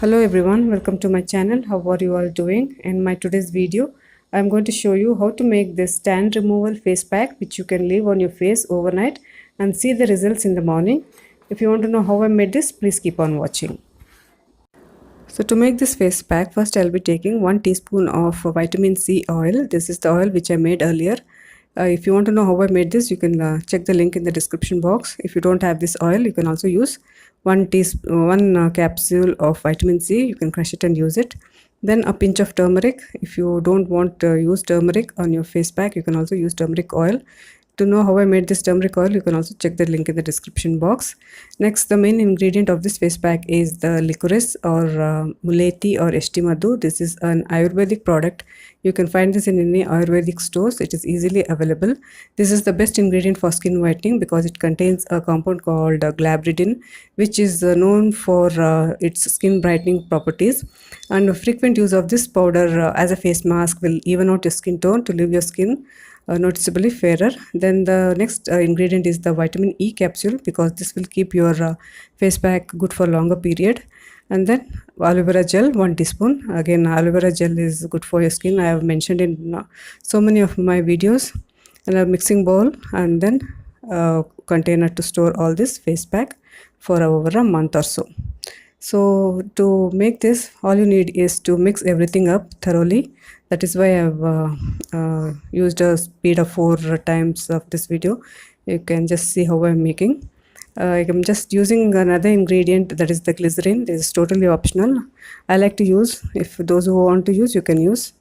Hello everyone, welcome to my channel. How are you all doing? In my today's video, I'm going to show you how to make this tan removal face pack which you can leave on your face overnight and see the results in the morning. If you want to know how I made this, please keep on watching. So to make this face pack, first I'll be taking 1 teaspoon of vitamin C oil. This is the oil which I made earlier. If you want to know how I made this, you can check the link in the description box. If you don't have this oil, you can also use one capsule of vitamin C. You can crush it and use it. Then a pinch of turmeric. If you don't want to use turmeric on your face pack, you can also use turmeric oil. To know how I made this turmeric oil, you can also check the link in the description box. Next, the main ingredient of this face pack is the licorice or muleti or eshtimadu. This is an Ayurvedic product. You can find this in any Ayurvedic stores. It is easily available. This is the best ingredient for skin whitening because it contains a compound called glabridin, which is known for its skin brightening properties. And frequent use of this powder as a face mask will even out your skin tone to leave your skin noticeably fairer. Then the next ingredient is the vitamin E capsule because this will keep your face pack good for longer period. And then aloe vera gel 1 teaspoon. Again, aloe vera gel is good for your skin. I have mentioned in so many of my videos. And a mixing bowl and then a container to store all this face pack for over a month or so. So to make this, all you need is to mix everything up thoroughly. That is why I've used a speed of 4 times of this video. You can just see how I'm making. I'm just using another ingredient, that is the glycerin. This is totally optional. I like to use. If those who want to use, you can use.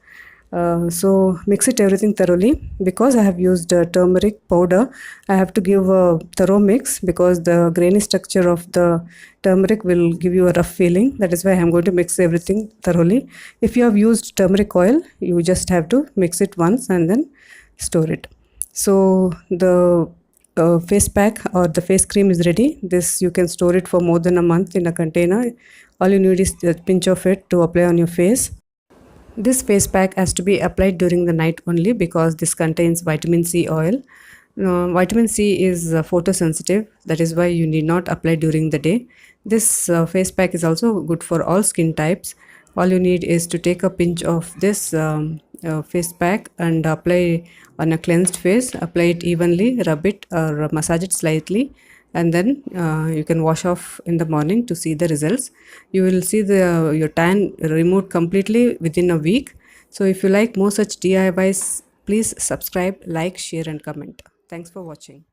So mix it everything thoroughly. Because I have used turmeric powder, I have to give a thorough mix because the grainy structure of the turmeric will give you a rough feeling. That is why I am going to mix everything thoroughly. If you have used turmeric oil, you just have to mix it once and then store it. So the face pack or the face cream is ready. This you can store it for more than a month in a container. All you need is a pinch of it to apply on your face. This face pack has to be applied during the night only because this contains vitamin C oil. Vitamin C is photosensitive, that is why you need not apply during the day. This face pack is also good for all skin types. All you need is to take a pinch of this face pack and apply on a cleansed face. Apply it evenly, rub it or massage it slightly, and then you can wash off in the morning to see the results. You will see your tan removed completely within a week. So if you like more such DIYs, please subscribe, like, share and comment. Thanks for watching.